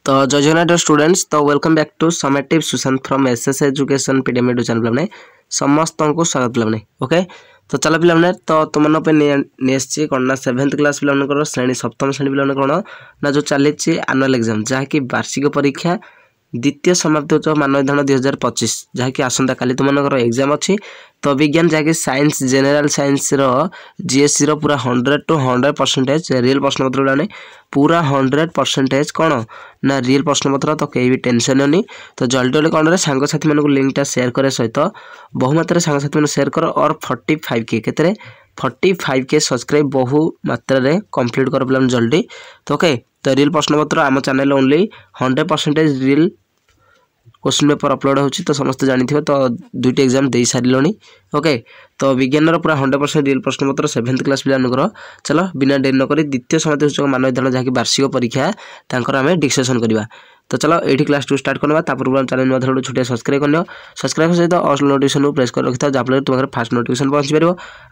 तो जय जगन्नाथ स्टूडेंट्स। तो welcome back to summative Sushant from SS education PDM YouTube channel पे समस्त को स्वागत पे ओके। तो चलो पे तो तुम नहीं कौन ना 7th क्लास पे श्रेणी सप्तम श्रेणी पे कौन ना जो चली आनुअल एग्जाम जहाँकि वार्षिक परीक्षा द्वितीय समाप्ति उत्सव मानवधान 2025 जहाँकि आसंता काली तुम एग्जाम अच्छी। तो विज्ञान जहाँकि साइंस जेनेल साइंस जीएससी पूरा 100 to 100% रियल प्रश्नपत्र गुलाने पूरा 100% कौन ना रियल प्रश्नपत्र। तो कहीं भी टेंशन नहीं। तो जल्दी जल्दी कौन रे सांगसाथी मानक लिंकटा शेयर करे सहित बहुमात्रा सांगसाथी मैंने शेयर कर और 45K केते 45K सब्सक्राइब बहु मात्रा रे कंप्लीट कर पे जल्दी। तो ओके। तो रियल प्रश्नपत्र आम channel only 100% real question paper upload होची। तो समस्त जानी थे तो दुईटी एग्जाम दे सारे ओके। तो विज्ञान पूरा 100% रियल प्रश्नपत्र 7th क्लास पे चलो बिना डेरी नक द्वितीय समाप्ति सूचक मानवधान जहाँकि वार्षिक परीक्षा आम डिस्कसन करवा। तो चलो ये क्लास टू स्टार्ट करवा चैनल मध्य छोटे सब्सक्राइब कर सब्सक्राइब सहित ऑल नोटिफिकेशन प्रेस कर रखी था जहाँफल तुम फास्ट नोटिफिकेशन पहुँच पार।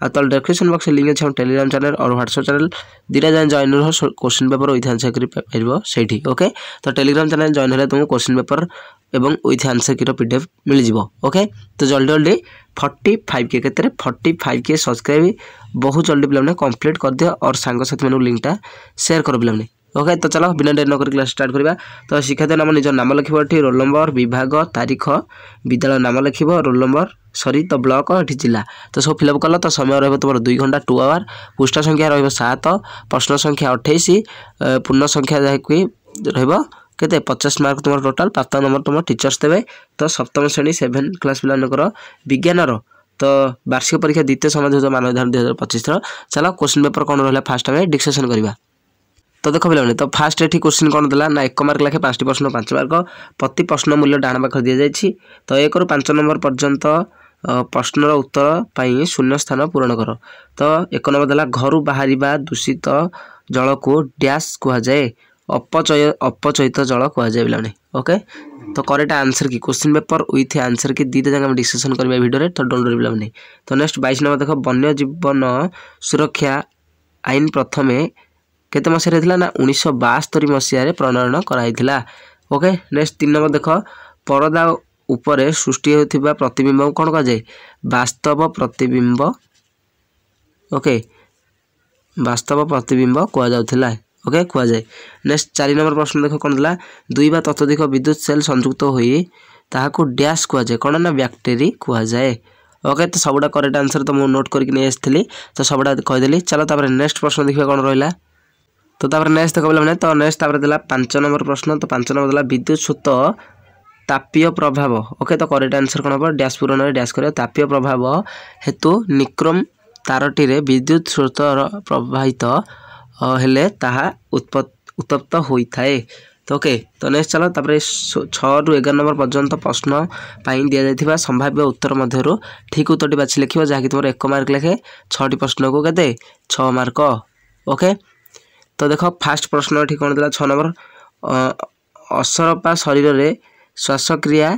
आ डिस्क्रिप्शन बॉक्स लिंक अच्छे टेलीग्राम चैनल और व्हाट्सएप चैनल दुटा जाए जॉइन रह क्वेश्चन पेपर विथ आंसर कर से ओके। तो टेलीग्राम चैनल जॉइन है तुमको क्वेश्चन पेपर एवं विथ आंसर की पीडीएफ मिल जाव ओके। तो जल्दी जल्दी 45K केते 45K सब्सक्राइब बहुत जल्दी पे कंप्लीट कर दियो और सांगसाथी मानक लिंकटा शेयर कर पे ओके। तो चलो बिना डेरी नक क्लास स्टार्ट करवा। तो शिक्षार्थी नाम निज नाम लिख रोल नंबर विभाग तारीख विद्यालय नाम लिख रोल नंबर सरी तो ब्लॉक ये जिला तो सब फिलअप कल। तो समय रहा तुम 2 घंटा 2 आवर पृष्ठ संख्या रही 7 प्रश्न संख्या 28 पूर्ण संख्या जहाँकि रते 50 मार्क तुम टोटाल प्राप्त नंबर तुम टीचर्स देवे। तो सप्तम श्रेणी 7th क्लास पे विज्ञान तो वार्षिक परीक्षा द्वितीय समाप्ति मानवधान 2025 चलो क्वेश्चन पेपर कौन रहा फास्ट आम डिस्कसन करवा। तो देख पे तो फास्ट ये क्वेश्चन कौन देला ना 1 मार्क लाखे 5टी प्रश्न 5 मार्क प्रति प्रश्न मूल्य डाण पाख दि जाए। तो 1 ରୁ 5 नंबर पर्यंत प्रश्नर उत्तर पाई शून्य स्थान पूरण कर। तो 1 नंबर देला घर बाहर दूषित जल को डैश कहुए अपचयित जल कहुए पे ओके। तो करेक्ट आंसर की क्वेश्चन पेपर विथ आंसर की दुईटा जगह डिस्कसन करवा वीडियो तो डोंट वरी पे। तो नेक्स्ट 22 नंबर देख वन्य जीवन सुरक्षा आईन प्रथमे केते मसीह ना 1972 मसीह प्रणयन कराइथिला ओके। नेक्स्ट 3 नंबर देख परदा उपरे सृष्टि होथिबा प्रतिबिंब कौन कह जाए वास्तव प्रतिबिंब ओके वास्तव प्रतिबिंब कह जाउथिला ओके कह जाए। नेक्स्ट 4 नंबर प्रश्न देख कौन दिला 2 वा ततोधिक विद्युत सेल संयुक्त होई ताहाकू डैश कह जाए कौन ना बैक्टेरी कह जाए ओके। तो सबुटा करेक्ट आंसर तो मु नोट करके नहीं आसली तो सबुटा कहीदेली। चलो तापर नेक्स्ट प्रश्न देखिए कौन रहा। तो तापर नेक्स्ट देख पे तो नेक्स्ट तापर देला 5 नंबर प्रश्न। तो 5 नंबर देला विद्युत स्रोत तापीय प्रभाव ओके। तो करेक्ट आंसर कौन हम डैश पूरण डैश कर तापीय प्रभाव हेतु निक्रम तारटी रे विद्युत स्रोत प्रवाहित हेले ताहा उत्तप्त होइथाए। तो ओके। तो नेक्स्ट चलो तापर 6 ରୁ 11 नंबर पर्यंत प्रश्न पाई दि जाइथिबा संभाव्य उत्तर मध्यरु ठीक उत्तरटी बाछि लिखिबो जहाँकि तुम 1 मार्क लेखे 6टी प्रश्न को केते 6 मार्क ओके। तो देख फास्ट प्रश्न ठीक कौन दिला 6 नंबर असरपा शरीर रे श्वासक्रिया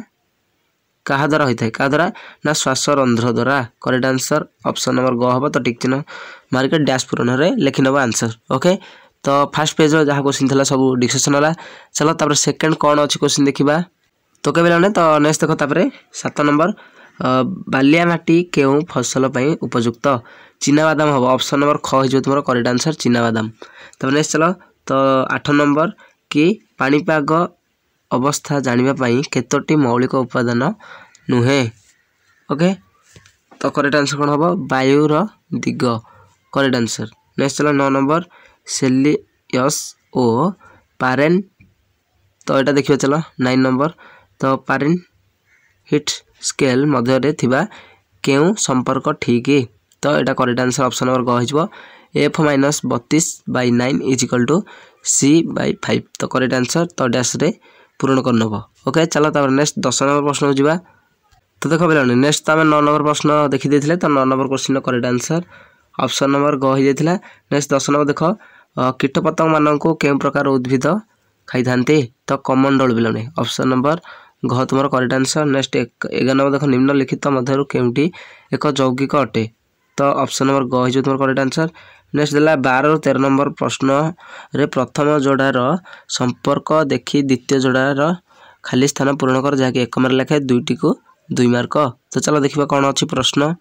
क्या द्वारा होता है क्या द्वारा ना श्वास रंध्र द्वारा करेक्ट आंसर ऑप्शन नंबर ग हम। तो टिक चिन्ह मार्क डैश पूरण लिखि नब आंसर ओके। तो फास्ट पेज जहाँ क्वेश्चन था सब डिस्कसन है। चलो तापर सेकंड कौन अच्छी क्वेश्चन देखा। तो कहे तो नेक्स्ट देख तापर 7 नंबर बालिया माटी केउ फसल उपयुक्त चीनाबादाम हम ऑप्शन नंबर ख हो तुम करेक्ट आंसर चीनाबादाम। तब नेक्स्ट चलो तो 8 नंबर कि पाणीपाग अवस्था जानापी केतोटी मौलिक उपादान नुहे ओके। तो करेक्ट आंसर कौन हम वायुर दिग करेक्ट आंसर। नेक्स्ट चलो 9 नंबर सेल्सियस ओ पारेन तो यहाँ देखिए चलो 9 नंबर तो पारेन हिट स्केल मध्य थिबा केउ संपर्क ठीक। तो यहाँ करेक्ट आंसर ऑप्शन नंबर ग हो F-32/9 = C/5। तो करेक्ट आंसर तो डैश रे पूरण कर नब ओके। चलो तापर नेक्स्ट 10 नंबर प्रश्न हो। तो देख पे नेक्स्ट तो 9 नंबर प्रश्न देखी तो 9 number question correct answer option number ग हो जाता। नेक्स्ट 10 नंबर देख कीटपतंग मान को केउ प्रकार उद्भिद खाई थांते तो कमंडल पे ऑप्शन नंबर घ तुम करेक्ट आंसर। नेक्स्ट 11 नंबर देख निम्नलिखित मध्य केउटी एक यौगिक अटे तो ऑप्शन नंबर ग हो तुम करेक्ट आंसर। नेक्स्ट देला 12 और 13 नंबर प्रश्न रे प्रथम जोड़ार संपर्क देखी द्वितीय जोड़ार खाली स्थान पूरण कर जहाँकि 1 मार्क लेखाए 2टी को 2 मार्क। तो चलो देखिए कौन अच्छी प्रश्न।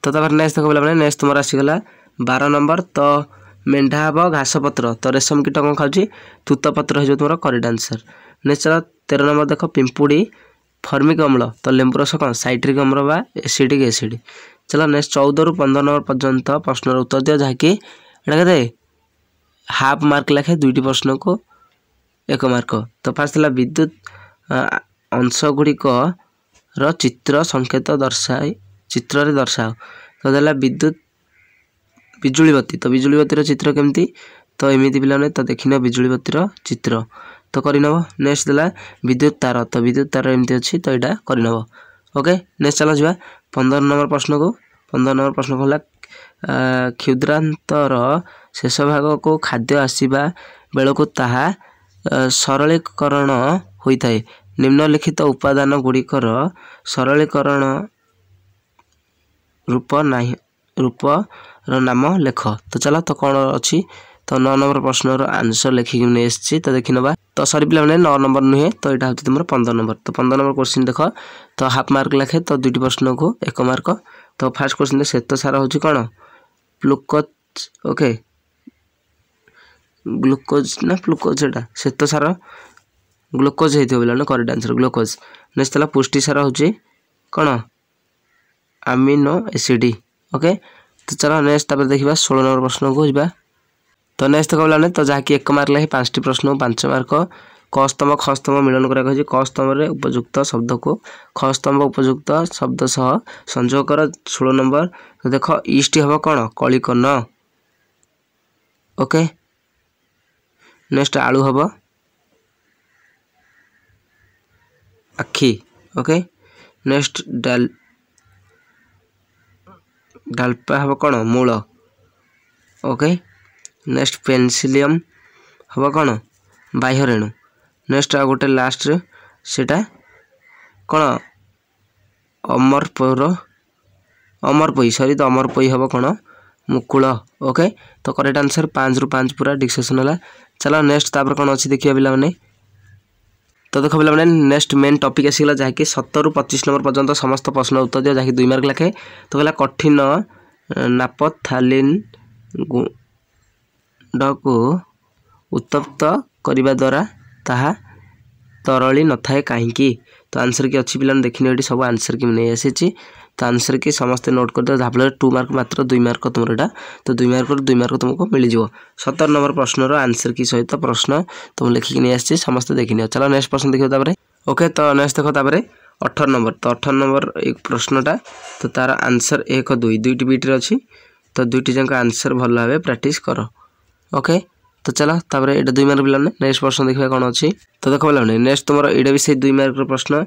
तो नेक्स्ट देखो पे नेक्स्ट तुम आसीगला 12 नंबर। तो मेढ़ा हम घास पत्र तो रेशम कीट कौन खाऊँ तूत पत्र हो तुम करेक्ट आंसर। नेक्स्ट चलो 13 नंबर देख पिंपुड़ी फर्मिक अम्ल तो लेंबू रस कौन साइट्रिक अम्ल बा एसिडिक एसिड। चलो नेक्स्ट 14 ରୁ 15 नंबर पर्यंत प्रश्न उत्तर दियो जहाँकि के हाफ मार्क लेखे 2टी प्रश्न को 1 मार्क। तो फास्ट है विद्युत अंश गुड़िक चित्र संकेत दर्शाई चित्र रे दर्शाओ। तो देला विद्युत बिजुली बत्ती तो बिजुली बत्तीर चित्र केमती तो एमती पे तो देखने बिजुली बत्तीर चित्र तो करनब। नेक्स्ट देला विद्युत तार तो विद्युत तार एमती अच्छी तो यहाँ करनब। ओके नेक्स्ट चलो जा 15 नंबर प्रश्न को। 15 नंबर प्रश्न कहला क्षुद्रांतर शेष भाग को खाद्य आसवा बेलू ताहा सरलीकरण होता है निम्नलिखित उपादान गुड़िकर सरलीकरण रूपर नाम लेख। तो चलो तो कौन अच्छी तो 9 नंबर प्रश्न आंसर लिखिक नहीं तो देखी नवा। तो सरी पे 9 नंबर नुहे तो यहाँ हूँ तुम 15 नंबर। तो 15 नंबर क्वेश्चन देख तो हाफ मार्क लेखे तो 2टी प्रश्न को 1 मार्क। तो फास्ट क्वेश्चन श्वेत सार हूँ कौन ग्लूकोज। ओके ग्लूकोज ना ग्लूकोज एटा श्वेत सार ग्लूकोज होती बोला करेक्ट आंसर ग्लूकोज। नेक्स्ट पुष्टि सार हूँ कौन अमीनो एसिड। ओके तो चलो नेक्स्ट देखा 16 नंबर प्रश्न को जा। तो नेक्स्ट कहला तो जहाँकि 1 मार्क लगे 5टी प्रश्न 5 मार्क। क स्तंभ ख स्तंभ मिलन करा क स्तंभ उपयुक्त शब्द को ख स्तंभ उपयुक्त शब्द सह संयोग कर 16 नंबर। तो देख ईस्ट हम कौन कलिकन। ओके नेक्स्ट आलू हम आखि। ओके नेक्स्ट डालपा हम कौन मूल। ओके नेक्स्ट पेनसिलियम हम कौन बाह्य रेणु। नेक्स्ट आ गोटे लास्ट सेटा कौन अमरपोई सॉरी तो अमरपोई हम कौन मुकुल। ओके तो करेक्ट आंसर 5 ରୁ 5 पूरा डिस्कसन है। चलो नेक्स्ट तापर कौन अच्छी देखिए पे तो देख पे नेक्स्ट मेन टॉपिक आसीगला जहाँकि 17 ରୁ 25 नंबर पर्यंत समस्त प्रश्न उत्तर दिया जहाँकि 2 मार्क लेखे। तो कहला कठिन नापथालिन को उत्तप्त करने द्वारा ताहा तरली न थाए कहीं। तो आंसर की अच्छी पिला देखने ये सब आंसर की नहीं आसी। तो आंसर की समस्ते नोट कर दिया जहाँफल 2 मार्क मात्र 2 मार्क तुम यहाँ तो 2 मार्क 2 मार्क तुमको मिल जाव। 17 नंबर प्रश्न आंसर की सहित प्रश्न तुम लिखिक नहीं आसी समस्त देखनी। चलो नेक्स्ट प्रश्न देखिए। ओके तो नेक्स्ट देख 18 नंबर। तो 18 नंबर एक प्रश्नटा तो तार आंसर 1 2 2टी बीट्रे अच्छी तो 2टी जाक आंसर भल भाव प्रैक्टिस कर। ओके तो चलो तापर ये 2 मार्क पे नेक्स्ट प्रश्न देखा कौन अच्छी। तो देख पे नेक्स्ट तुम ये भी से 2 मार्क प्रश्न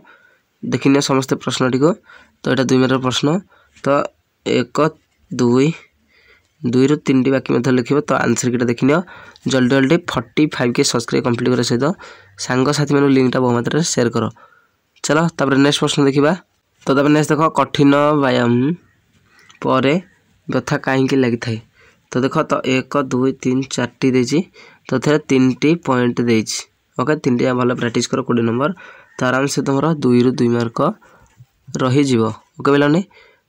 देखनी समस्त प्रश्न टी को। तो यहाँ 2 मार्क प्रश्न तो 1 2 2 ରୁ 3टी बाकी मतलब लिख। तो आंसर की देखनी जल्दी जल्दी 45 के सब्सक्राइब कंप्लीट कर सहित सांग साथी मैं लिंकटा बहु मात्रा शेयर कर। चलो तापर नेक्स्ट प्रश्न देखा। तो तापर नेक्स्ट देख कठिन व्यायाम पर व्यथा कहीं लगी थाए। तो देख तो 1 2 3 4टी देची तो थे 3टी पॉइंट देची। ओके 3टी भल प्रैक्टिस कर 20 नंबर तो आराम से तुम 2 ରୁ 2 मार्क रही। ओके बोलानी।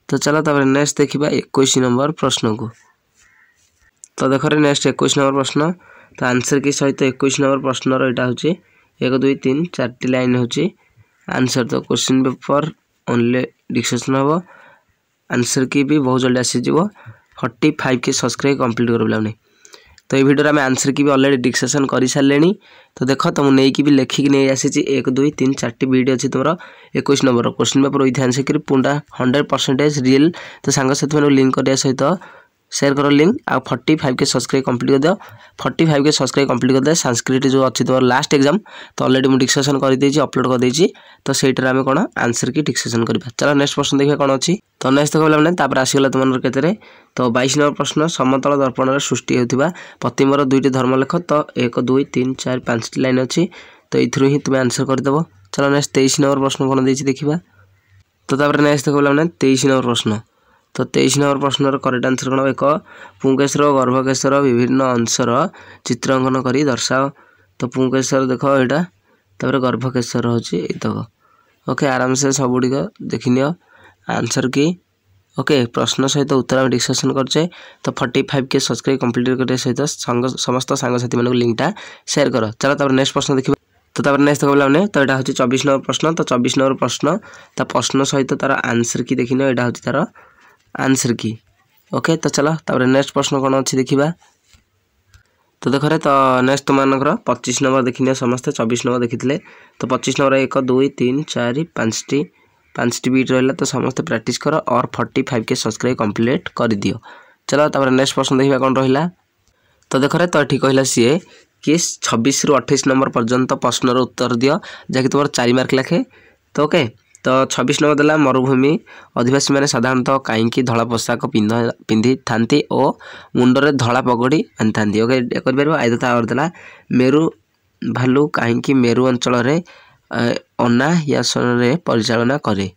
तो चलो तापर नेक्स्ट देखा 21 नंबर प्रश्न को। तो देख नेक्स्ट 21 नंबर प्रश्न तो आंसर की सहित 21 नंबर प्रश्न यहाँ हूँ 1 2 3 4टी लाइन हूँ आंसर। तो क्वेश्चन पेपर ओनली डिस्कसन हम आंसर की भी बहुत जल्दी आसीज 45 के सब्सक्राइब कंप्लीट कर बोला। तो ये वीडियो में आंसर की भी ऑलरेडी डिस्कसन कर सारे। तो देख तो मुझे नहीं भी लिखिक नहीं आसी 1 2 3 4टी वीडियो अच्छी तुम 21 number question paper with answer की पूरा 100% रियल। तो सांग साथी मैं लिंक करने सहित शेयर कर लिंक आ 45 के सब्सक्राइब कंप्लीट कर दियो। 45 के सब्सक्राइब कंप्लीट कर दे संस्कृत जो अच्छी तुम लास्ट एग्जाम तो ऑलरेडी मुझे डिस्कसन कर अपलोड कर देती। तो सहीटर आम कौन आंसर की डिस्कसन करवा। चलो नेक्स्ट प्रश्न देखिए कौन अच्छी। तो नेक्स्ट देख आसगला तुम के तो 22 नंबर प्रश्न समतल दर्पण सृष्टि होता प्रतिम्बर 2टी धर्म लेख। तो 1 2 3 4 5टी लाइन अच्छी तो ये ही तुम्हें आंसर करदेव। चलो नेक्स्ट 23 नंबर प्रश्न कौन देखा। तो नेक्स्ट देख 23 नंबर प्रश्न तो 23 नंबर प्रश्न करेक्ट आंसर कौन एक पुंकेश्वर और गर्भकेश्वर विभिन्न अंशर चित्रांकन करी दर्शाओ। तो पुंकेश्वर देख यहाँ तापर गर्भकेश्वर होतक ओके आराम से सबुड़ देखनी आंसर की ओके प्रश्न सहित उत्तर आम डिस्कसन करचे। तो 45K सब्सक्राइब कंप्लीट करने सहित समस्त सांगसाथी मान लिंकटा शेयर कर। चलो तब नेक्स्ट प्रश्न देखिए। तो तब नेक्स्ट कहला मैंने तो यहाँ हूँ 24 नंबर प्रश्न। तो 24 नंबर प्रश्न ता प्रश्न सहित तार आंसर की देखनी यहाँ हूँ तार आंसर की ओके। तो चलो तब नेक्स्ट प्रश्न कौन अच्छी देखा। तो देख रे तो नेक्स्ट तुम 25 नंबर देखनी समस्ते 24 नंबर देखी। तो 25 नंबर 1 2 3 4 5टी बीट रहा। तो समस्ते प्रैक्टिस कर और 45K सब्सक्राइब कंप्लीट कर दियो। चलो तब नेक्स्ट प्रश्न देखा कौन रहा। तो देख रे तो ये कहला सी कि 26 रु 28 नंबर पर्यंत प्रश्नर उत्तर दियो जहाँकि तुम 4 मार्क लाखे। तो ओके तो 26 नंबर देला मरुभूमि अधिवासी मैंने साधारणतः कहीं धला पोशाक पिंधि थांती और मुंडरे धला पगड़ी बांधि थांती। ओके कर आयता देला मेरु भालू कहीं मेरु अंचल अनायासन परिचालना करें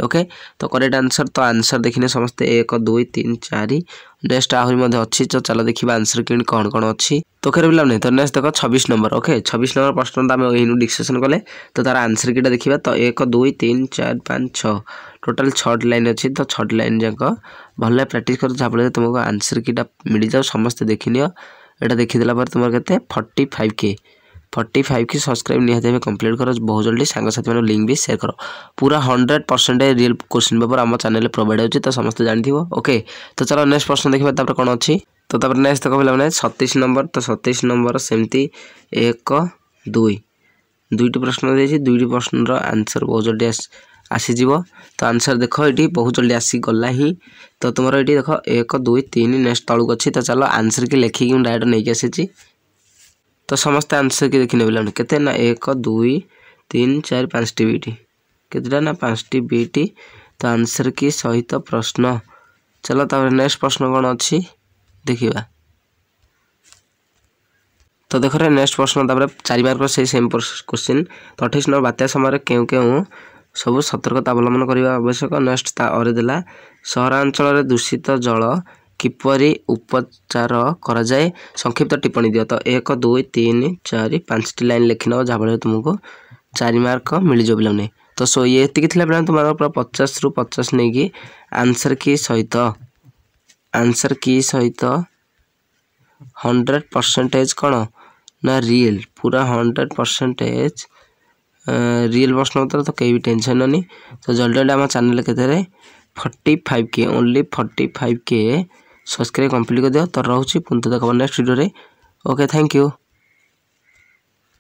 ओके। तो करेक्ट आंसर तो आंसर देखने समस्ते 1 2 3 4 नेक्स्ट आहरी अच्छी। तो चलो देखा आंसर कि कौन कौन अच्छी। तो खेल पिला नहीं तो नेक्स्ट देख 26 नंबर ओके 26 नंबर प्रश्न तो आम यही डिस्कसन कले। तो तार आंसर कीटा देखा। तो 1 2 3 4 5 6 टोटाल 6 लाइन अच्छी। तो 6 लाइन जाक भल प्राक्ट कर जहाँफल तुमको आंसर कीटा मिल जाओ समस्ते देखनी यहाँ देखीदेला तुम के 45K सब्सक्राइब निहाती कंप्लीट कर बहुत जल्दी सांगसाथी मान लिंक भी शेयर कर। पूरा 100% रियल क्वेश्चन पेपर आम चैनल प्रोवाइड होती तो समस्त जानी ओके। तो चलो नेक्स्ट प्रश्न देखा तापर कौन अच्छी। तो तापर नेक्स्ट तक पे 27 नंबर। तो 27 नंबर सेमती 1 2 दुईटी प्रश्न दे दुईटी प्रश्न आंसर बहुत जल्दी आसीज। तो आंसर देख ये बहुत जल्दी आसीगला ही। तो तुम ये देख 1 2 3 नेक्स्ट तलू अच्छी। तो चलो आंसर की लेखिकी मुझे डायरेक्ट नहीं आसी। तो समस्त आंसर की देखने पे केते ना 1 2 3 4 5टी बीटी केतेटा ना 5टी बीटी। तो आंसर की सहित प्रश्न। चलो तब नेक्स्ट प्रश्न कौन अच्छी देखा। तो देख रहे नेक्स्ट प्रश्न तापर 4 मार्क से सेम क्वेश्चन। तो 28 नंबर बात्या समय क्यों क्यों सब सतर्कता अवलंबन करने आवश्यक। नेक्स्ट देला सहरांचल दूषित जल किपरि उपचार करा जाए संक्षिप्त टिप्पणी दियो। तो 1 2 3 4 5टी लाइन लिखि न जहाँफल तुमको 4 मार्क मिल जाए पिला। तो सो ये पिला तुम 50 रु 50 नहीं कि आंसर की सहित 100% कौन ना रियल पूरा 100% रियल प्रश्न उत्तर। तो कहीं भी टेंशन नहीं। तो जल्दी जल्दी आम चैनल के 45K only 45K subscribe complete कर दियो। तो रोचे पुनः देखा नेक्स्ट वीडियो रे ओके थैंक यू।